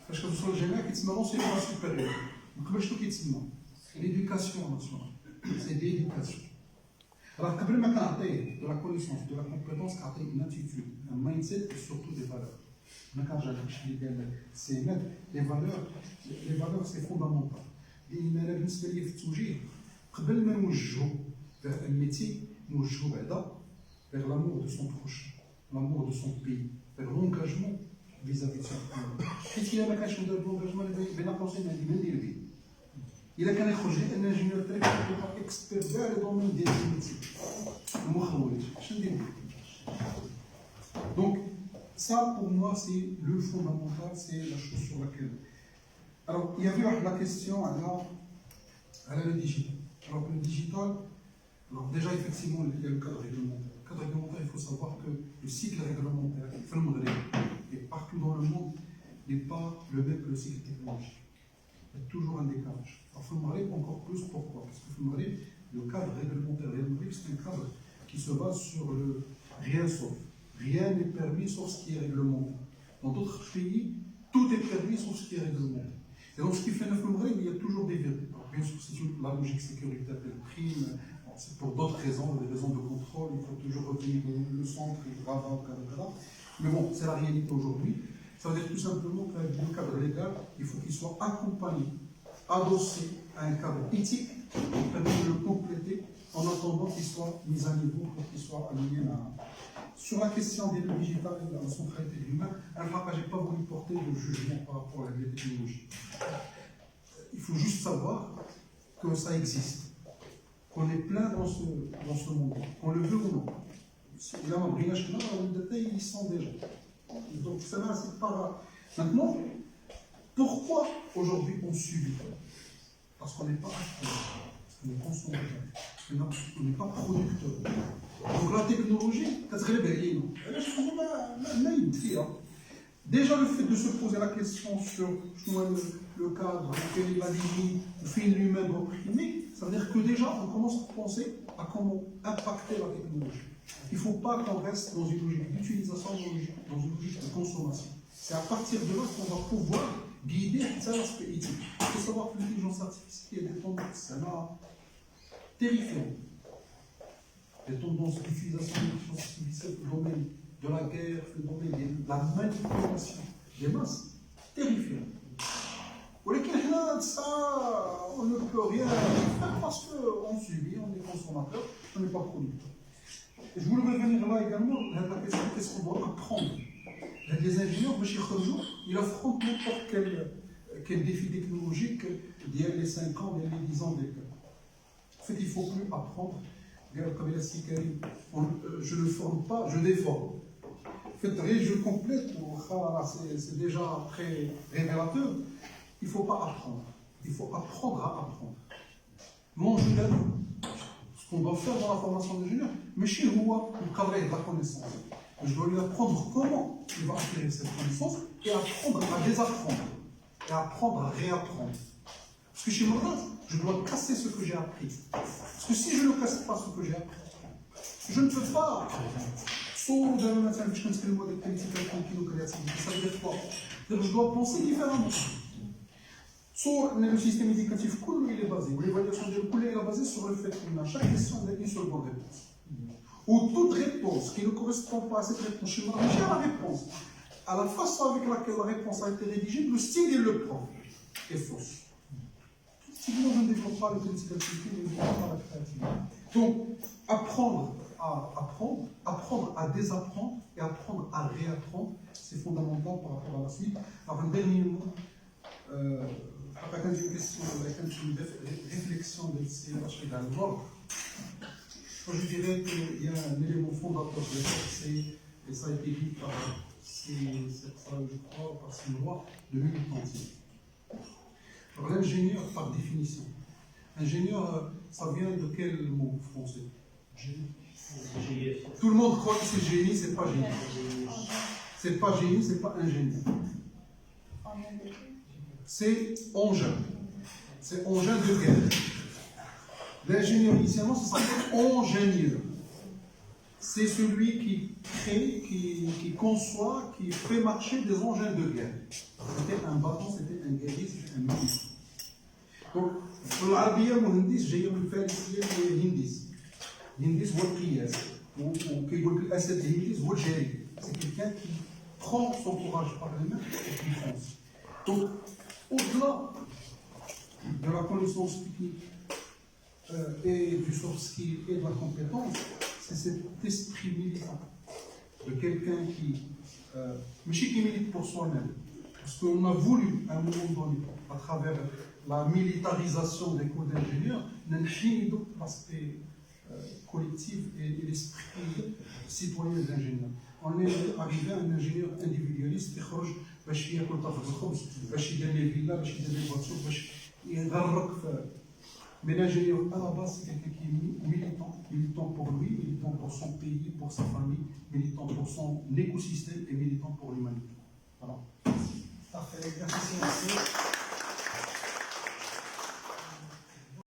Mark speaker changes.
Speaker 1: Parce que le général qui est l'enseignement supérieur. Donc, l'éducation nationale. C'est l'éducation. Alors, quand même, de la connaissance, de la compétence, une attitude, un mindset et surtout des valeurs. Quand les valeurs, c'est fondamental. Et il y a une espèce قبل ما نوجهوا vers un métier, نوجهوا بعدا vers l'amour de son prochain, l'amour de son pays, vers l'engagement vis-à-vis de son pays. حيت إلا ما كانش ندير l'engagement بين قوسين هذه ما ندير به. إلا كان يخرج لي أن انجينيور تريك يبقى اكسبير كاع لي دومين ديال الميتي وما خلويش، اش ندير به؟ Donc, ça pour moi c'est le fondamental, c'est la chose sur laquelle. Alors, il y avait la question alors, le digital. Alors, le digital, alors déjà effectivement il y a le cadre réglementaire. Le cadre réglementaire, il faut savoir que le cycle réglementaire, et partout dans le monde, n'est pas le même que le cycle technologique. Il y a toujours un décalage. Alors, il faut encore plus, pourquoi? Parce que le cadre réglementaire, c'est un cadre qui se base sur le rien sauf. Rien n'est permis sauf ce qui est réglementé. Dans d'autres pays, tout est permis sauf ce qui est réglementé. Et donc, ce qui fait 9 Maghreb, il y a toujours des vérités. Bien sûr, c'est la logique sécuritaire qu'elle prime, c'est pour d'autres raisons, des raisons de contrôle, il faut toujours retenir le centre, le travail, etc. Mais bon, c'est la réalité aujourd'hui. Ça veut dire tout simplement que le cadre légal, il faut qu'il soit accompagné, adossé à un cadre éthique qui permet de le compléter en attendant qu'il soit mis à niveau pour qu'il soit aligné à. Sur la question des lieux digitales et de la centralité de l'humain, je n'ai pas voulu porter de jugement par rapport à la technologie. Il faut juste savoir que ça existe, qu'on est plein dans ce monde, qu'on le veut ou non. Et là, les détails, ils sont déjà. Donc, ça va, c'est pas grave. Maintenant, pourquoi aujourd'hui on subit? Parce qu'on n'est pas acteur, parce qu'on est consommateur, on n'est pas producteur. Donc la technologie, déjà le fait de se poser la question sur le cadre, la limite, le fait l'humain doit primer, ça veut dire que déjà on commence à penser à comment impacter la technologie. Il ne faut pas qu'on reste dans une logique d'utilisation, dans une logique de consommation. C'est à partir de là qu'on va pouvoir guider cet aspect éthique. Il faut savoir que l'intelligence artificielle est tendance terrifiante. Les tendances d'utilisation de l'intelligence artificielle dans le domaine de la guerre, le domaine de la manipulation des masses, terrifiant. Ça, on ne peut rien faire parce qu'on subit, on est consommateur, on n'est pas producteur. Et je voulais revenir là également à la question qu'est-ce qu'on doit apprendre. Les ingénieurs, ils affrontent n'importe quel défi technologique d'il y a les 5 ans, d'il y a les 10 ans d'école. En fait, il ne faut plus apprendre. Comme il a dit Karim, je ne forme pas, je déforme. Faites je complète, c'est déjà très révélateur. Il ne faut pas apprendre. Il faut apprendre à apprendre. Mon ingénieur, ce qu'on doit faire dans la formation d'ingénieur, mais chez moi, le travail de la connaissance. Je dois lui apprendre comment il va acquérir cette connaissance et apprendre à désapprendre. Et apprendre à réapprendre. Parce que chez moi, je dois casser ce que j'ai appris. Parce que si je ne casse pas ce que j'ai appris, je ne peux pas. Ça veut dire quoi? Je dois penser différemment. Le système éducatif, il est basé, l'évaluation de l'école est basée sur le fait qu'on a chaque question une seule bonne réponse. Ou toute réponse qui ne correspond pas à cette réponse, chez moi, j'ai la réponse. À la façon avec laquelle la réponse a été rédigée, le style et le prof est fausse. Si nous ne développons pas l'intelligence artificielle, nous ne développons pas la créativité. Donc, apprendre à apprendre, apprendre à désapprendre et apprendre à réapprendre, c'est fondamental par rapport à la suite. Alors, un dernier mot, après une question, une réflexion de CRH dans le bord, je dirais qu'il y a un élément fondateur de ça, et ça a été dit par une loi de 1836. Alors l'ingénieur, par définition, ingénieur, ça vient de quel mot français? Génie. Tout le monde croit que c'est génie, c'est pas génie. C'est pas génie, c'est pas ingénieur. C'est engin. C'est engin de guerre. L'ingénieur, initialement, ça s'appelle ingénieur. C'est celui qui crée, qui conçoit, qui fait marcher des engins de guerre. C'était un un bâton, c'était un guerrier, c'était un militant. Donc, العربية المهندس جاية من الفارسية الهنديس. الهنديس هو القياس. وكيقول لك الأسد الهنديس هو الجاري. C'est quelqu'un qui prend son courage par les mains et qui fonce. Donc, au-delà de la connaissance technique et du soft skill et de la compétence, c'est cet esprit militant de quelqu'un qui milite pour soi-même. Parce qu'on a voulu, à un moment donné, à travers la militarisation des cours d'ingénieurs, n'enchaîner l'aspect collectif et l'esprit citoyen des ingénieurs. On est arrivé à un ingénieur individualiste qui خرج باش ياكل طرف الخبز باش يدير لي فيلا باش يدير لي فواتور باش يغرق في. Mais l'ingénieur à la base c'est quelqu'un qui est militant pour lui, militant pour son pays, pour sa famille, militant pour son écosystème et militant pour l'humanité. Voilà.
Speaker 2: Parfait, merci.